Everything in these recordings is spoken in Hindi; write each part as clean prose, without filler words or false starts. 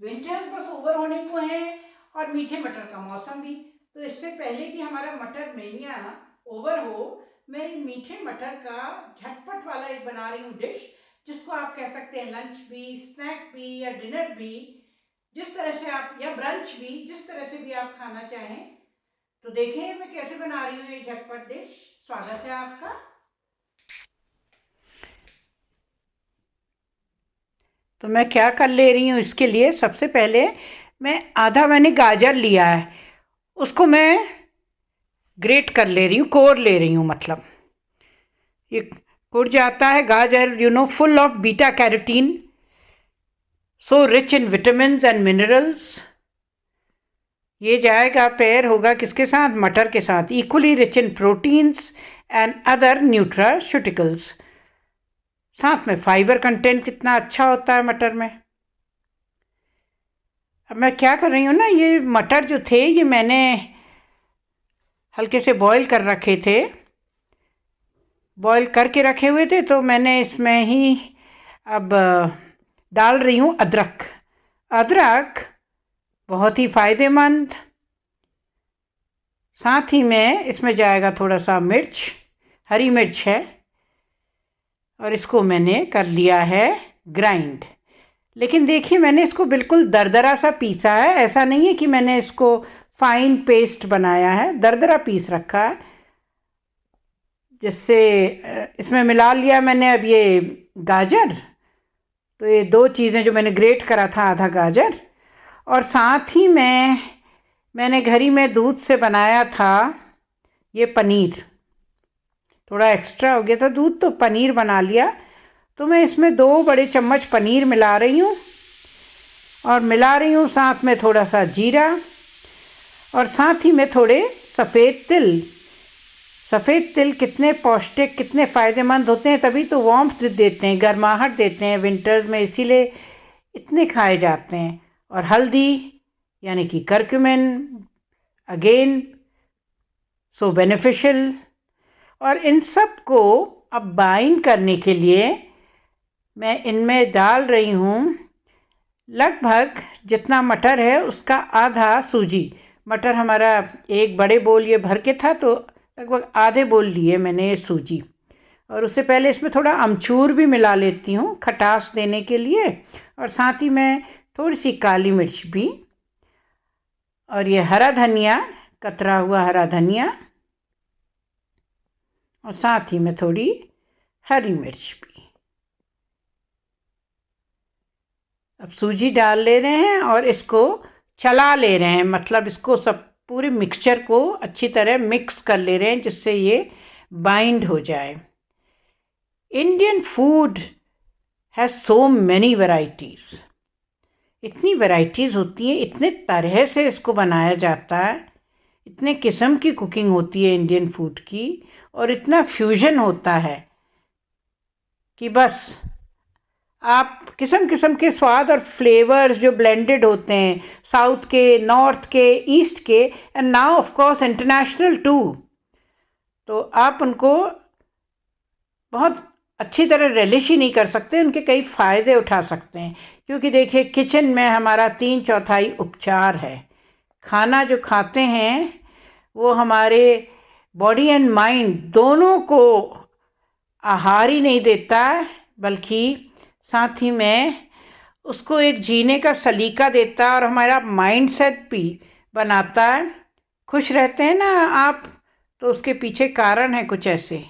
विंटर्स बस ओवर होने को हैं और मीठे मटर का मौसम भी। तो इससे पहले कि हमारा मटर मेनिया ओवर हो, मैं मीठे मटर का झटपट वाला एक बना रही हूँ डिश, जिसको आप कह सकते हैं लंच भी, स्नैक भी या डिनर भी, जिस तरह से आप, या ब्रंच भी, जिस तरह से भी आप खाना चाहें। तो देखें मैं कैसे बना रही हूँ ये झटपट डिश। स्वागत है आपका। तो मैं क्या कर ले रही हूँ, इसके लिए सबसे पहले मैंने गाजर लिया है, उसको मैं ग्रेट कर ले रही हूँ, कोर ले रही हूँ। मतलब ये कुड़ जाता है गाजर, full of beta carotene, so rich in vitamin and minerals. ये जाएगा, पेयर होगा किसके साथ? मटर के साथ। Equally rich in proteins and other nutraceuticals. साथ में फाइबर कंटेंट कितना अच्छा होता है मटर में। अब मैं क्या कर रही हूँ ना, ये मटर जो थे ये मैंने हल्के से बॉईल कर रखे थे, बॉईल करके रखे हुए थे। तो मैंने इसमें ही अब डाल रही हूँ अदरक। अदरक बहुत ही फ़ायदेमंद। साथ ही में इसमें जाएगा थोड़ा सा मिर्च, हरी मिर्च है, और इसको मैंने कर लिया है ग्राइंड। लेकिन देखिए मैंने इसको बिल्कुल दरदरा सा पीसा है, ऐसा नहीं है कि मैंने इसको फाइन पेस्ट बनाया है, दरदरा पीस रखा है। जिससे इसमें मिला लिया मैंने अब ये गाजर। तो ये दो चीज़ें जो मैंने ग्रेट करा था, आधा गाजर, और साथ ही मैंने घर ही में दूध से बनाया था ये पनीर। थोड़ा एक्स्ट्रा हो गया था दूध, तो पनीर बना लिया। तो मैं इसमें 2 बड़े चम्मच पनीर मिला रही हूँ, और मिला रही हूँ साथ में थोड़ा सा जीरा, और साथ ही में थोड़े सफ़ेद तिल। सफ़ेद तिल कितने पौष्टिक, कितने फ़ायदेमंद होते हैं, तभी तो वार्मथ देते हैं, गर्माहट देते हैं विंटर्स में, इसीलिए इतने खाए जाते हैं। और हल्दी यानी कि करक्यूमिन, अगेन सो बेनिफिशियल। और इन सब को अब बाइंड करने के लिए मैं इनमें डाल रही हूँ लगभग जितना मटर है उसका आधा सूजी। मटर हमारा एक बड़े बोल ये भर के था, तो लगभग आधे बोल लिए मैंने ये सूजी। और उससे पहले इसमें थोड़ा अमचूर भी मिला लेती हूँ खटास देने के लिए, और साथ ही में थोड़ी सी काली मिर्च भी, और ये हरा धनिया, कतरा हुआ हरा धनिया, और साथ ही में थोड़ी हरी मिर्च भी। अब सूजी डाल ले रहे हैं और इसको चला ले रहे हैं, मतलब इसको सब पूरे मिक्सचर को अच्छी तरह मिक्स कर ले रहे हैं, जिससे ये बाइंड हो जाए। Indian food has so many varieties. इतनी वैरायटीज़ होती हैं, इतने तरह से इसको बनाया जाता है, इतने किस्म की कुकिंग होती है इंडियन फूड की, और इतना फ्यूजन होता है कि बस आप किस्म किस्म के स्वाद और फ्लेवर्स जो ब्लेंडेड होते हैं, साउथ के, नॉर्थ के, ईस्ट के, and now of course international too. तो आप उनको बहुत अच्छी तरह रेलिश ही नहीं कर सकते, उनके कई फ़ायदे उठा सकते हैं। क्योंकि देखिए किचन में हमारा 3/4 उपचार है। खाना जो खाते हैं वो हमारे बॉडी एंड माइंड दोनों को आहार ही नहीं देता, बल्कि साथ ही में उसको एक जीने का सलीका देता है, और हमारा माइंड सेट भी बनाता है। खुश रहते हैं ना आप, तो उसके पीछे कारण है कुछ ऐसे।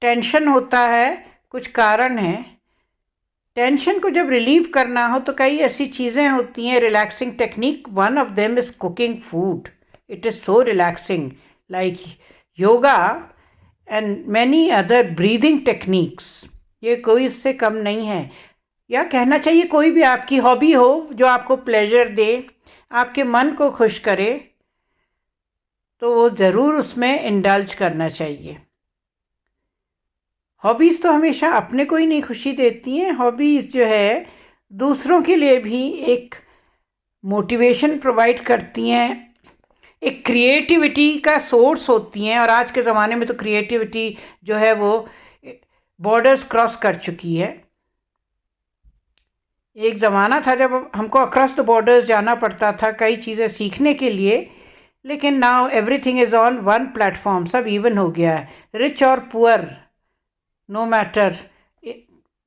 टेंशन होता है, कुछ कारण है। टेंशन को जब रिलीव करना हो तो कई ऐसी चीज़ें होती हैं, relaxing technique. One of them is cooking food. It is so relaxing, like yoga and many other breathing techniques. ये कोई इससे कम नहीं है, या कहना चाहिए कोई भी आपकी हॉबी हो जो आपको प्लेजर दे, आपके मन को खुश करे, तो वो ज़रूर उसमें इंडल्ज करना चाहिए। हॉबीज़ तो हमेशा अपने को ही नहीं खुशी देती हैं, हॉबीज़ जो है दूसरों के लिए भी एक मोटिवेशन प्रोवाइड करती हैं, एक क्रिएटिविटी का सोर्स होती हैं। और आज के ज़माने में तो क्रिएटिविटी जो है वो बॉर्डर्स क्रॉस कर चुकी है। एक ज़माना था जब हमको अक्रॉस द बॉर्डर्स जाना पड़ता था कई चीज़ें सीखने के लिए, लेकिन now everything is on one platform, सब इवन हो गया है। रिच और poor, no matter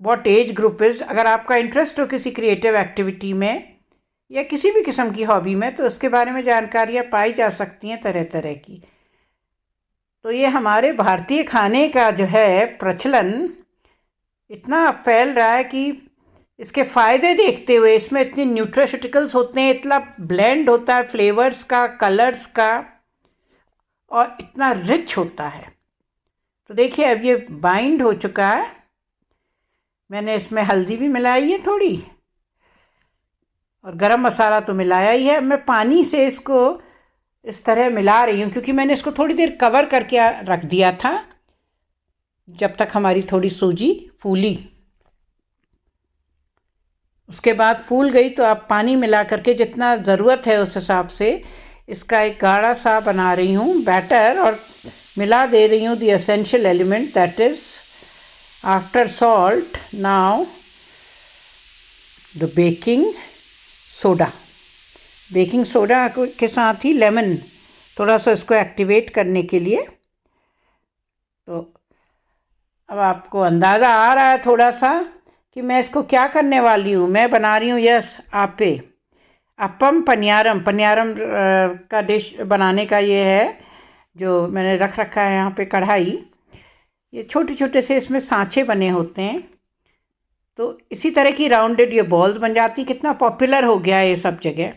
what age group is, अगर आपका इंटरेस्ट हो किसी क्रिएटिव एक्टिविटी में या किसी भी किस्म की हॉबी में, तो उसके बारे में जानकारियाँ पाई जा सकती हैं तरह तरह की। तो ये हमारे भारतीय खाने का जो है प्रचलन इतना फैल रहा है कि इसके फ़ायदे देखते हुए, इसमें इतने न्यूट्रास्यूटिकल्स होते हैं, इतना ब्लेंड होता है फ्लेवर्स का, कलर्स का, और इतना रिच होता है। तो देखिए अब ये बाइंड हो चुका है। मैंने इसमें हल्दी भी मिलाई है थोड़ी, और गरम मसाला तो मिलाया ही है। मैं पानी से इसको इस तरह मिला रही हूँ क्योंकि मैंने इसको थोड़ी देर कवर करके रख दिया था जब तक हमारी थोड़ी सूजी फूली। उसके बाद फूल गई तो आप पानी मिला करके जितना ज़रूरत है उस हिसाब से इसका एक गाढ़ा सा बना रही हूँ बैटर, और मिला दे रही हूँ the essential element that is after salt now the baking soda. Baking soda के साथ ही लेमन थोड़ा सा इसको एक्टिवेट करने के लिए। तो अब आपको अंदाज़ा आ रहा है थोड़ा सा कि मैं इसको क्या करने वाली हूँ। मैं बना रही हूँ आप्पे, अप्पम पनियारम। पनियारम का डिश बनाने का ये है जो मैंने रख रखा है यहाँ पे कढ़ाई। ये छोटे छोटे से इसमें सांचे बने होते हैं, तो इसी तरह की राउंडेड ये बॉल्स बन जाती। कितना पॉपुलर हो गया है ये सब जगह,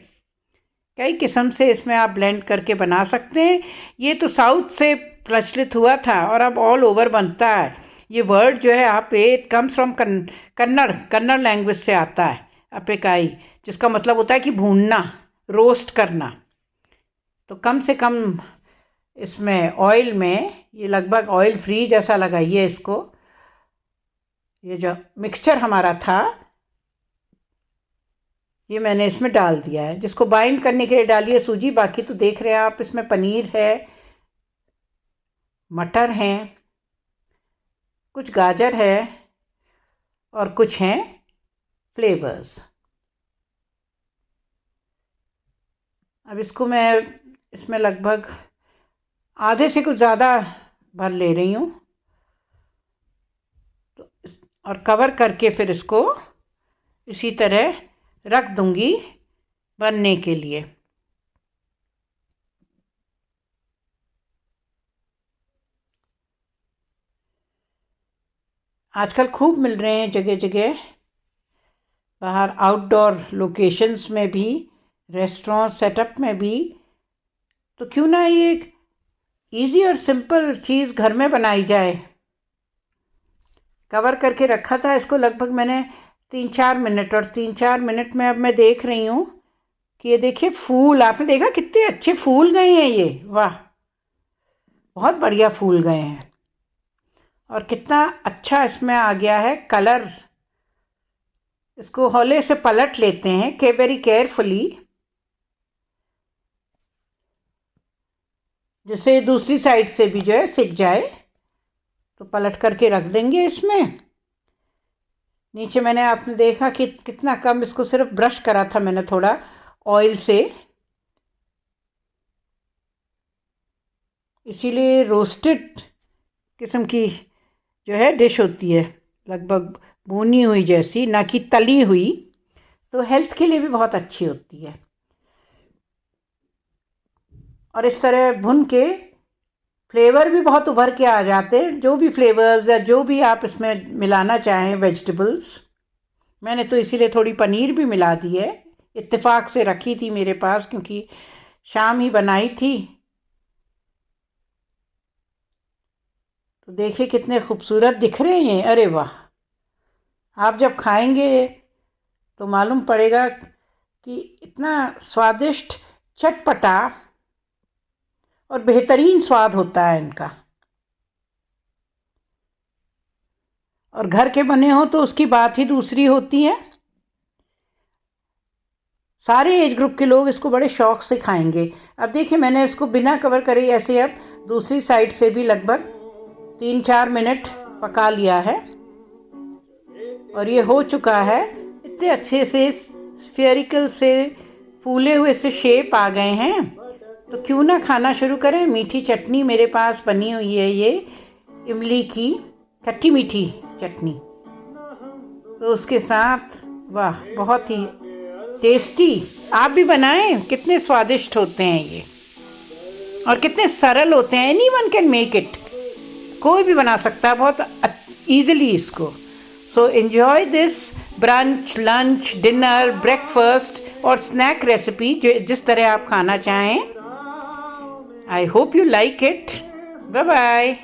कई किस्म से इसमें आप ब्लेंड करके बना सकते हैं। ये तो साउथ से प्रचलित हुआ था और अब ऑल ओवर बनता है। ये वर्ड जो है appe, it comes from Kannada language से आता है अप्पेकाई, जिसका मतलब होता है कि भूनना, रोस्ट करना। तो कम से कम इसमें ऑयल में, ये लगभग ऑयल फ्री जैसा लगाइए इसको। ये जो मिक्सचर हमारा था ये मैंने इसमें डाल दिया है, जिसको बाइंड करने के लिए डालिए सूजी। बाकी तो देख रहे हैं आप, इसमें पनीर है, मटर हैं, कुछ गाजर है और कुछ हैं फ्लेवर्स। अब इसको मैं इसमें लगभग आधे से कुछ ज़्यादा भर ले रही हूँ, तो और कवर करके फिर इसको इसी तरह रख दूँगी बनने के लिए। आजकल खूब मिल रहे हैं जगह जगह, बाहर आउटडोर लोकेशंस में भी, रेस्टोरेंट सेटअप में भी। तो क्यों ना ये एक ईजी और सिंपल चीज़ घर में बनाई जाए। कवर करके रखा था इसको लगभग मैंने 3-4 मिनट, और 3-4 मिनट में अब मैं देख रही हूँ कि ये देखिए फूल, आपने देखा कितने अच्छे फूल गए हैं ये, वाह बहुत बढ़िया फूल गए हैं। और कितना अच्छा इसमें आ गया है कलर। इसको हौले से पलट लेते हैं के वेरी केयरफुली, जिससे दूसरी साइड से भी जो है सिक जाए। तो पलट करके रख देंगे इसमें। नीचे मैंने आपने देखा कि कितना कम इसको सिर्फ ब्रश करा था मैंने थोड़ा ऑयल से, इसीलिए रोस्टेड किस्म की जो है डिश होती है, लगभग भुनी हुई जैसी, ना कि तली हुई। तो हेल्थ के लिए भी बहुत अच्छी होती है। और इस तरह भुन के फ्लेवर भी बहुत उभर के आ जाते हैं, जो भी फ्लेवर्स या जो भी आप इसमें मिलाना चाहें वेजिटेबल्स। मैंने तो इसीलिए थोड़ी पनीर भी मिला दी है, इत्तेफाक से रखी थी मेरे पास क्योंकि शाम ही बनाई थी। तो देखिए कितने खूबसूरत दिख रहे हैं, अरे वाह। आप जब खाएंगे तो मालूम पड़ेगा कि इतना स्वादिष्ट, चटपटा और बेहतरीन स्वाद होता है इनका। और घर के बने हो तो उसकी बात ही दूसरी होती है। सारे एज ग्रुप के लोग इसको बड़े शौक़ से खाएंगे। अब देखिए मैंने इसको बिना कवर करे ऐसे अब दूसरी साइड से भी लगभग 3-4 मिनट पका लिया है और ये हो चुका है। कितने अच्छे से स्फेरिकल से फूले हुए से शेप आ गए हैं। तो क्यों ना खाना शुरू करें। मीठी चटनी मेरे पास बनी हुई है, ये इमली की खट्टी मीठी चटनी, तो उसके साथ वाह बहुत ही टेस्टी। आप भी बनाएं, कितने स्वादिष्ट होते हैं ये और कितने सरल होते हैं। एनीवन कैन मेक इट, कोई भी बना सकता है बहुत ईजिली इसको। So enjoy this brunch, lunch, dinner, breakfast और स्नैक रेसिपी, जो जिस तरह आप खाना चाहें। I hope you like it. Bye bye.